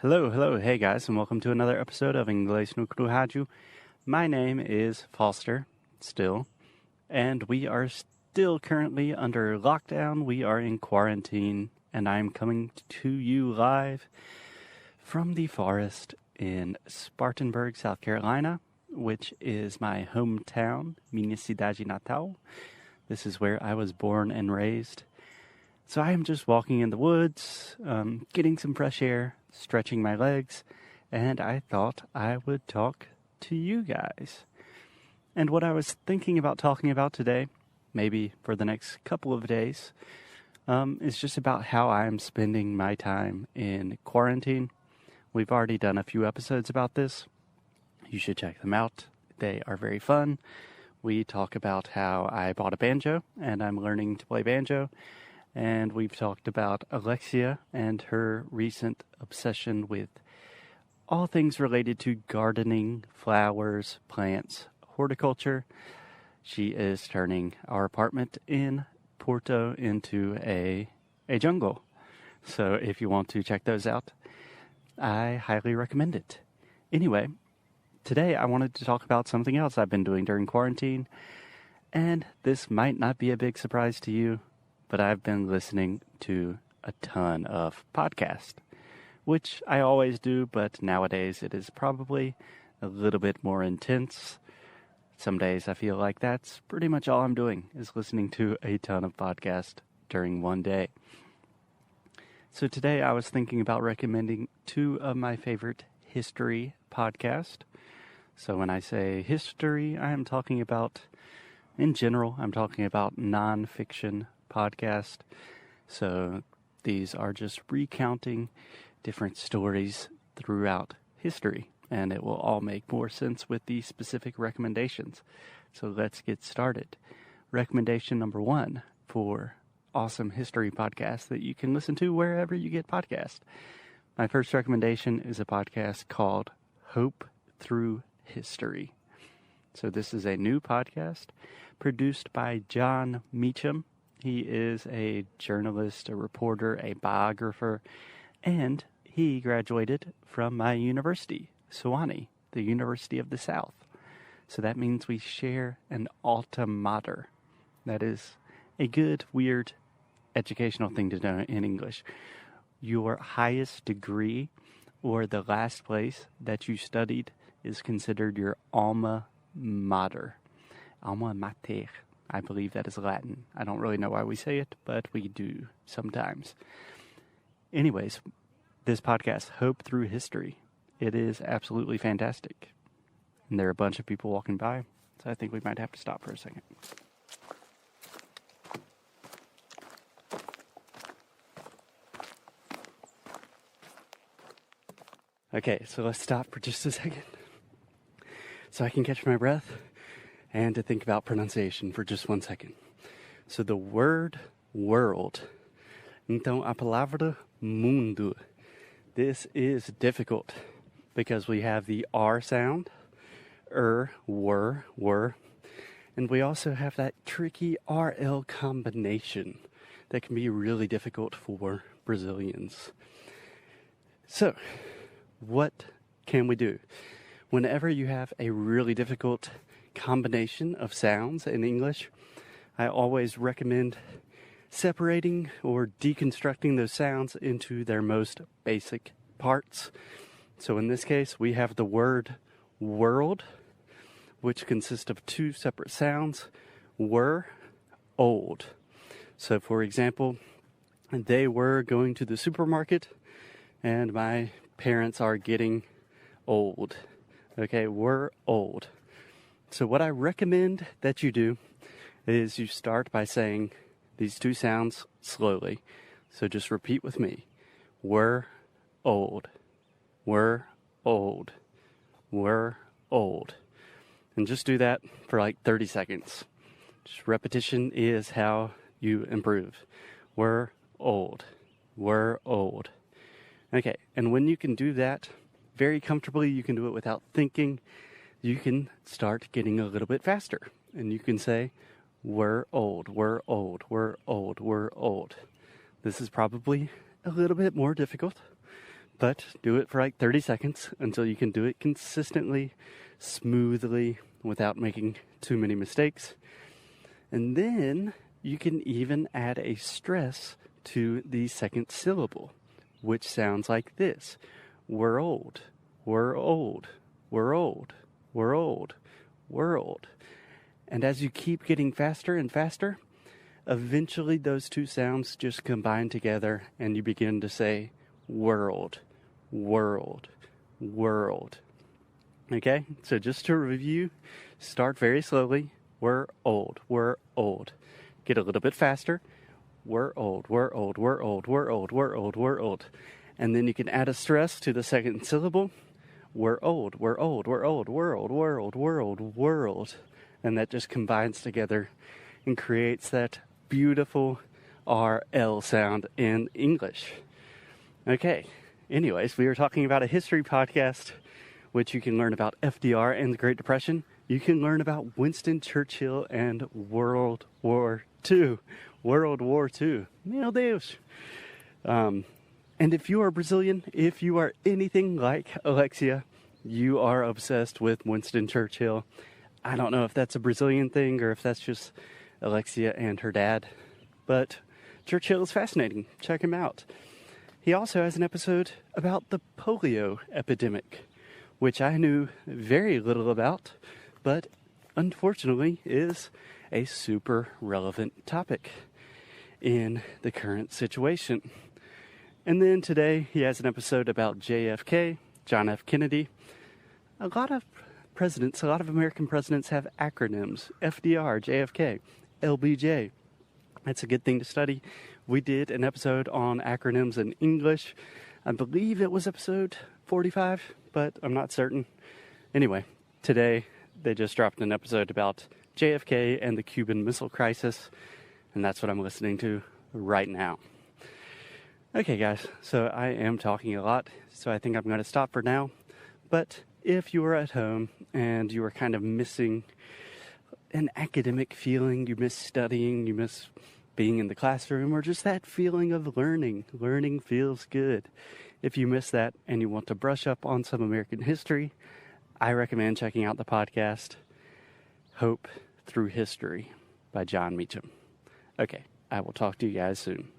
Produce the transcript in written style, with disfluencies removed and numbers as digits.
Hello, hey guys, and welcome to another episode of Inglês no Rádio. My name is Foster, still, and we are still currently under lockdown. We are in quarantine, and I'm coming to you live from the forest in Spartanburg, South Carolina, which is my hometown, minha cidade natal. This is where I was born and raised. So I am just walking in the woods, getting some fresh air, stretching my legs, and I thought I would talk to you guys. And what I was thinking about talking about today, maybe for the next couple of days, is just about how I'm spending my time in quarantine. We've already done a few episodes about this. You should check them out. They are very fun. We talk about how I bought a banjo, and I'm learning to play banjo. And we've talked about Alexia and her recent obsession with all things related to gardening, flowers, plants, horticulture. She is turning our apartment in Porto into a jungle. So if you want to check those out, I highly recommend it. Anyway, today I wanted to talk about something else I've been doing during quarantine. And this might not be a big surprise to you, but I've been listening to a ton of podcasts, which I always do, but nowadays it is probably a little bit more intense. Some days I feel like that's pretty much all I'm doing is listening to a ton of podcasts during one day. So today I was thinking about recommending two of my favorite history podcasts. So when I say history, I am talking about, in general, I'm talking about nonfiction podcast. So these are just recounting different stories throughout history, and it will all make more sense with the specific recommendations. So let's get started. Recommendation number one for awesome history podcasts that you can listen to wherever you get podcasts. My first recommendation is a podcast called Hope Through History. So this is a new podcast produced by John Meacham. He is a journalist, a reporter, a biographer, and he graduated from my university, Sewanee, the University of the South. So that means we share an alma mater. That is a good, weird educational thing to know in English. Your highest degree or the last place that you studied is considered your alma mater. Alma mater. I believe that is Latin. I don't really know why we say it, but we do sometimes. Anyways, this podcast, Hope Through History, it is absolutely fantastic. And there are a bunch of people walking by, so I think we might have to stop for a second. Okay, so let's stop for just a second so I can catch my breath and to think about pronunciation for just 1 second. So the word world. Então a palavra mundo. This is difficult because we have the R sound, were, and we also have that tricky RL combination that can be really difficult for Brazilians. So, what can we do? Whenever you have a really difficult combination of sounds in English, I always recommend separating or deconstructing those sounds into their most basic parts. So in this case, we have the word world, which consists of two separate sounds, were, old. So for example, they were going to the supermarket and my parents are getting old. Okay, we're old. So what I recommend that you do is you start by saying these two sounds slowly. So just repeat with me. We're old. We're old. We're old. And just do that for like 30 seconds. Just repetition is how you improve. We're old. We're old. Okay, and when you can do that very comfortably, you can do it without thinking, you can start getting a little bit faster. And you can say, we're old, we're old, we're old, we're old. This is probably a little bit more difficult, but do it for like 30 seconds until you can do it consistently, smoothly, without making too many mistakes. And then you can even add a stress to the second syllable, which sounds like this. We're old, we're old, we're old, we're old, we're old. And as you keep getting faster and faster, eventually those two sounds just combine together and you begin to say world, world, world. Okay, so just to review, start very slowly. We're old, we're old. Get a little bit faster. We're old, we're old, we're old, we're old, we're old, we're old. And then you can add a stress to the second syllable. We're old, we're old, we're old, we're old, we're old, we're old, world. And that just combines together and creates that beautiful RL sound in English. Okay, anyways, we were talking about a history podcast, which you can learn about FDR and the Great Depression. You can learn about Winston Churchill and World War II. World War II. Meu Deus. And if you are Brazilian, if you are anything like Alexia, you are obsessed with Winston Churchill. I don't know if that's a Brazilian thing or if that's just Alexia and her dad, but Churchill is fascinating. Check him out. He also has an episode about the polio epidemic, which I knew very little about, but unfortunately is a super relevant topic in the current situation. And then today he has an episode about JFK, John F. Kennedy. A lot of American presidents have acronyms. FDR, JFK, LBJ. That's a good thing to study. We did an episode on acronyms in English. I believe it was episode 45, but I'm not certain. Anyway, today they just dropped an episode about JFK and the Cuban Missile Crisis, and that's what I'm listening to right now. Okay, guys, so I am talking a lot, so I think I'm going to stop for now. But if you are at home and you are kind of missing an academic feeling, you miss studying, you miss being in the classroom, or just that feeling of learning feels good. If you miss that and you want to brush up on some American history, I recommend checking out the podcast Hope Through History by John Meacham. Okay, I will talk to you guys soon.